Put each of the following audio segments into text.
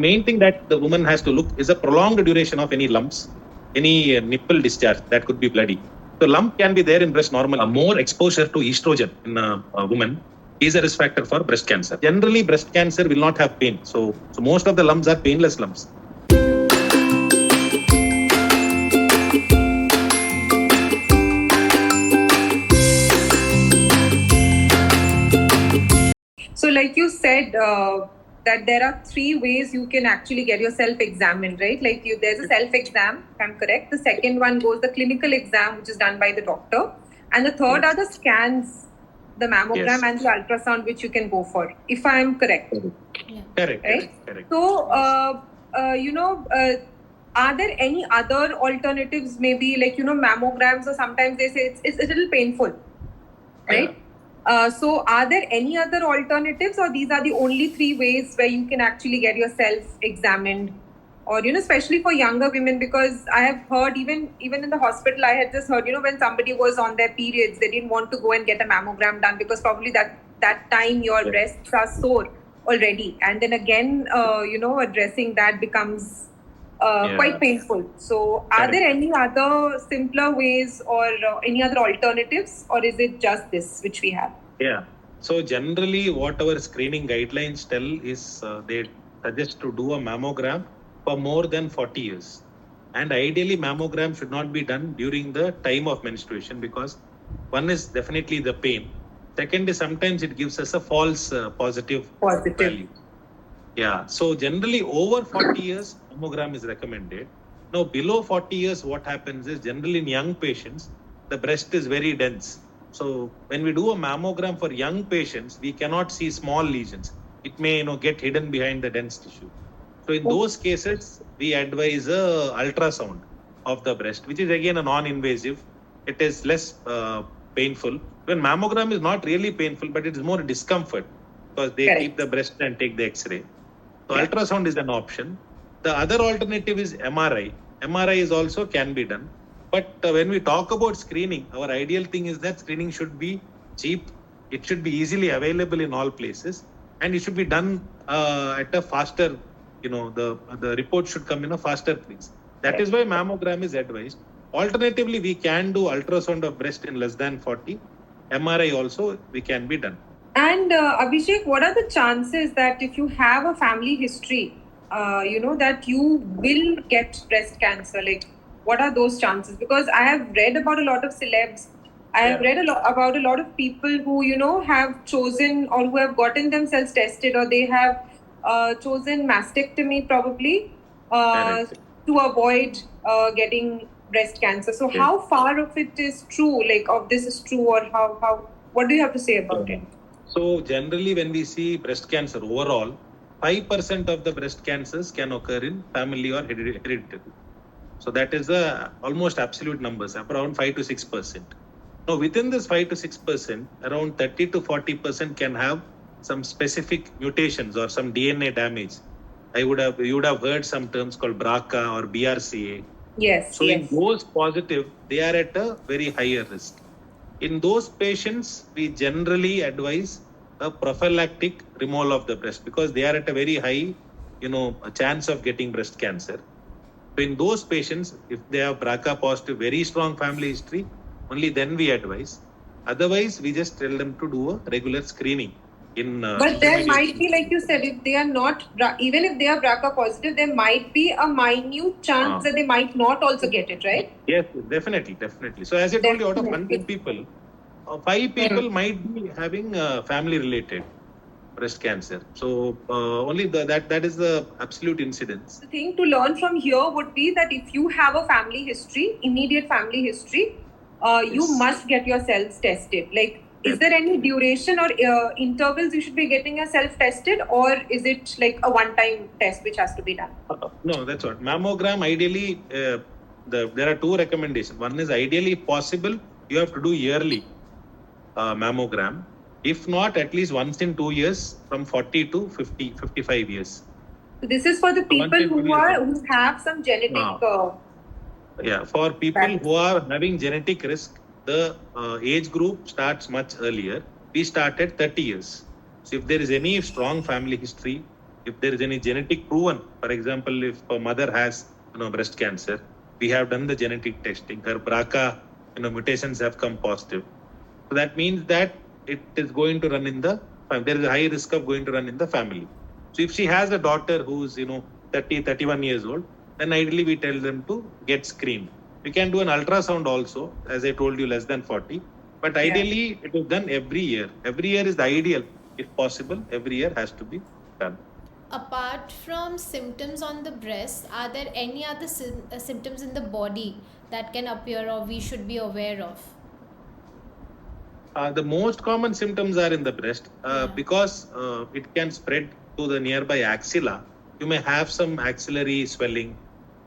Main thing that the woman has to look is a prolonged duration of any lumps, any nipple discharge that could be bloody. So lump can be there in breast normally. More exposure to estrogen in a woman is a risk factor for breast cancer. Generally, breast cancer will not have pain. So most of the lumps are painless lumps. So like you said, that there are 3 ways you can actually get yourself examined, right? Like there's a self-exam, if I'm correct. The second one goes the clinical exam, which is done by the doctor. And the third are the scans, the mammogram and the ultrasound, which you can go for, if I'm correct. Correct. Right? Correct. So, are there any other alternatives, maybe like, mammograms, or sometimes they say it's a little painful, right? So are there any other alternatives, or these are the only 3 ways where you can actually get yourself examined? Or, especially for younger women, because I have heard even in the hospital, I had just heard, when somebody was on their periods, they didn't want to go and get a mammogram done because probably that time your breasts are sore already. And then again, addressing that becomes quite painful. So are there any other simpler ways or any other alternatives, or is it just this which we have? Yeah. So generally what our screening guidelines tell is they suggest to do a mammogram for more than 40 years. And ideally mammogram should not be done during the time of menstruation, because one is definitely the pain. Second is sometimes it gives us a false positive value. Yeah. So generally over 40 years, mammogram is recommended. Now below 40 years, what happens is generally in young patients, the breast is very dense. So when we do a mammogram for young patients, we cannot see small lesions. It may, get hidden behind the dense tissue. So in those cases, we advise a ultrasound of the breast, which is again a non-invasive. It is less painful. When mammogram is not really painful, but it is more discomfort because they keep the breast and take the X-ray. So ultrasound is an option. The other alternative is MRI. MRI is also can be done. But when we talk about screening, our ideal thing is that screening should be cheap. It should be easily available in all places, and it should be done at a faster, the report should come in a faster pace. That is why mammogram is advised. Alternatively, we can do ultrasound of breast in less than 40. MRI also we can be done. And Abhishek, what are the chances that if you have a family history, that you will get breast cancer? Like, what are those chances? Because I have read about a lot of celebs. I have read about a lot of people who, have chosen or who have gotten themselves tested, or they have chosen mastectomy probably to avoid getting breast cancer. So how far of it is true, like of this is true, or how what do you have to say about it? So generally when we see breast cancer overall, 5% of the breast cancers can occur in family or hereditary. So that is almost absolute numbers, around 5 to 6%. Now within this 5 to 6%, around 30 to 40% can have some specific mutations or some DNA damage. You would have heard some terms called BRCA or BRCA. Yes. So in those positive, they are at a very higher risk. In those patients, we generally advise a prophylactic removal of the breast because they are at a very high, a chance of getting breast cancer. So in those patients, if they have BRCA positive, very strong family history, only then we advise. Otherwise, we just tell them to do a regular screening. But there might be, like you said, if they are not, even if they are BRCA positive, there might be a minute chance that they might not also get it, right? Yes, definitely. So as I told you, out of 100 people, 5 people might be having family-related breast cancer. So only that is the absolute incidence. The thing to learn from here would be that if you have a family history, immediate family history, you must get yourselves tested. Like, is there any duration or intervals you should be getting yourself tested, or is it like a one-time test which has to be done? No, that's what. Mammogram, ideally, there are 2 recommendations. One is ideally possible, you have to do yearly mammogram. If not, at least once in 2 years from 40 to 50, 55 years. So this is for the people who have some genetic... for people who are having genetic risk, the age group starts much earlier. We start at 30 years. So if there is any strong family history, if there is any genetic proven, for example, if a mother has breast cancer, we have done the genetic testing. Her BRCA mutations have come positive. So that means that it is going to run in the there is a high risk of going to run in the family. So if she has a daughter who's 30, 31 years old, then ideally we tell them to get screened. We can do an ultrasound also, as I told you, less than 40. But ideally, it is done every year. Every year is the ideal. If possible, every year has to be done. Apart from symptoms on the breast, are there any other symptoms in the body that can appear or we should be aware of? The most common symptoms are in the breast Yeah. because it can spread to the nearby axilla. You may have some axillary swelling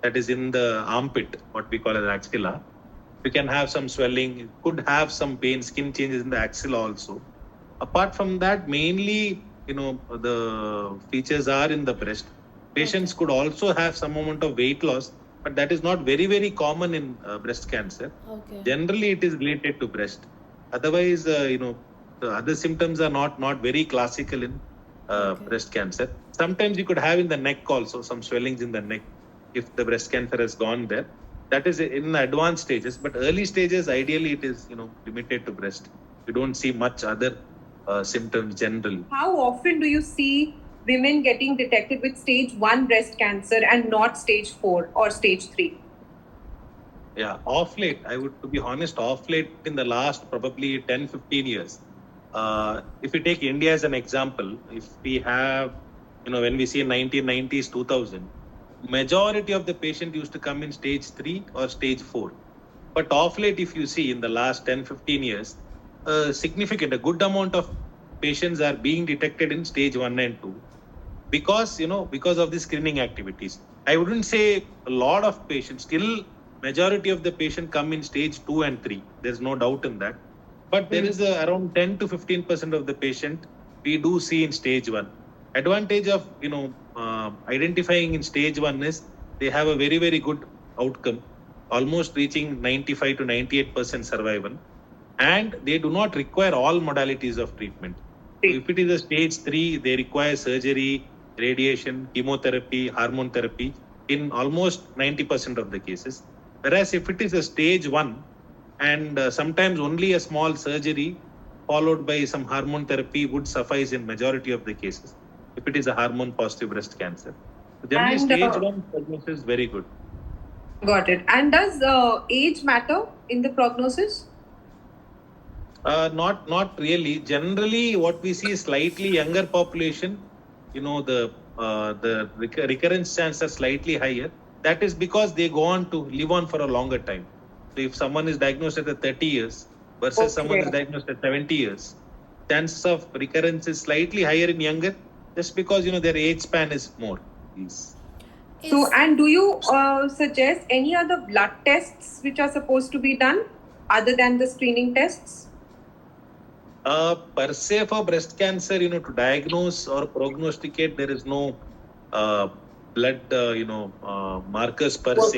that is in the armpit, what we call as axilla. You can have some swelling, you could have some pain, skin changes in the axilla also. Apart from that, mainly, the features are in the breast. Patients could also have some amount of weight loss, but that is not very, very common in breast cancer. Okay. Generally, it is related to breast. Otherwise, the other symptoms are not very classical in Okay. breast cancer. Sometimes you could have in the neck also some swellings in the neck if the breast cancer has gone there. That is in the advanced stages, but early stages, ideally, it is limited to breast. You don't see much other symptoms generally. How often do you see women getting detected with stage 1 breast cancer and not stage 4 or stage 3? Yeah, off late, to be honest, off late in the last probably 10, 15 years. If you take India as an example, if we have, when we see in 1990s, 2000, majority of the patient used to come in stage 3 or stage 4. But off late, if you see in the last 10, 15 years, a good amount of patients are being detected in stage 1 and 2 because of the screening activities. I wouldn't say a lot of patients, still majority of the patient come in stage 2 and 3. There's no doubt in that. But there is around 10 to 15% of the patient we do see in stage 1. Advantage of identifying in stage 1 is they have a very, very good outcome, almost reaching 95 to 98% survival, and they do not require all modalities of treatment. If it is a stage 3, they require surgery, radiation, chemotherapy, hormone therapy in almost 90% of the cases. Whereas if it is a stage 1 and sometimes only a small surgery followed by some hormone therapy would suffice in majority of the cases if it is a hormone positive breast cancer. So generally, And, stage 1 prognosis is very good. Got it. And does age matter in the prognosis? Not really. Generally, what we see is slightly younger population. The recurrence chances are slightly higher. That is because they go on to live on for a longer time. So if someone is diagnosed at 30 years versus someone is diagnosed at 70 years, chances of recurrence is slightly higher in younger, just because their age span is more. Yes. So, and do you suggest any other blood tests which are supposed to be done other than the screening tests? Per se for breast cancer, to diagnose or prognosticate, there is no blood, markers per se.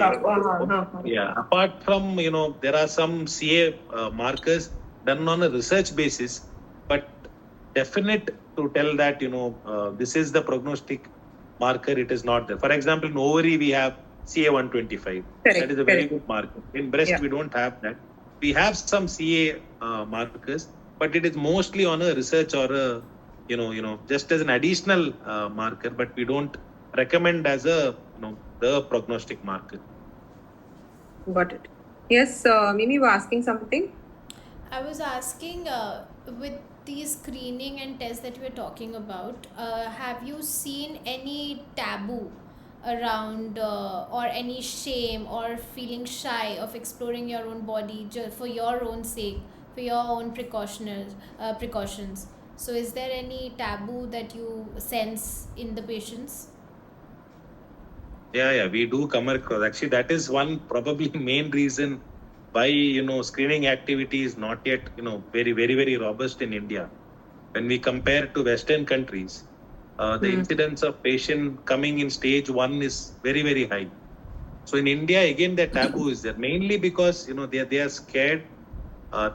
Yeah. Apart from, there are some CA markers done on a research basis, but definite to tell that, this is the prognostic marker, it is not there. For example, in ovary, we have CA125. That is a very good marker. In breast, we don't have that. We have some CA markers, but it is mostly on a research or a, just as an additional marker, but we don't recommend as a, the prognostic marker. Got it. Yes, Mimi, you were asking something? I was asking, with these screening and tests that we're talking about, have you seen any taboo around or any shame or feeling shy of exploring your own body for your own sake, for your own precautions? So is there any taboo that you sense in the patients? Yeah, we do come across. Actually, that is one probably main reason why, screening activity is not yet, very, very, very robust in India. When we compare to Western countries, the incidence of patient coming in stage 1 is very, very high. So in India, again, the taboo is there, mainly because, they are scared,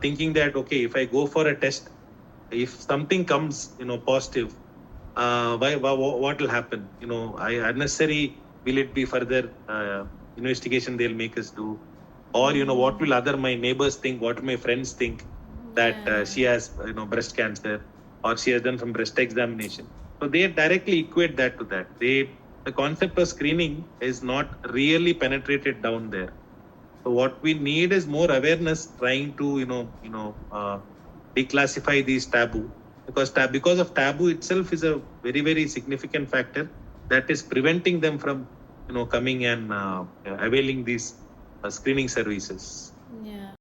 thinking that, okay, if I go for a test, if something comes, positive, what will happen? Unnecessary, will it be further investigation they'll make us do? Or, what will other my neighbors think? What will my friends think that Yeah. she has, breast cancer or she has done some breast examination? So they directly equate that to that. The concept of screening is not really penetrated down there. So what we need is more awareness, trying to declassify these taboo, because of taboo itself is a very very significant factor that is preventing them from coming and availing these screening services. Yeah.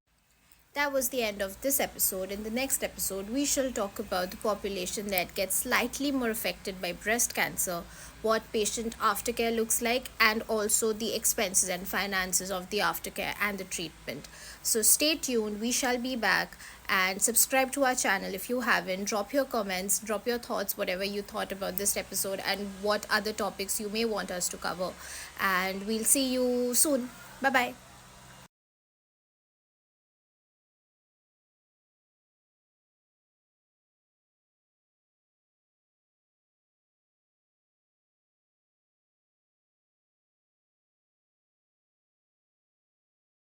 That was the end of this episode. In the next episode, we shall talk about the population that gets slightly more affected by breast cancer, what patient aftercare looks like, and also the expenses and finances of the aftercare and the treatment. So stay tuned, we shall be back, and subscribe to our channel if you haven't. Drop your comments, drop your thoughts, whatever you thought about this episode, and what other topics you may want us to cover. And we'll see you soon. Bye bye.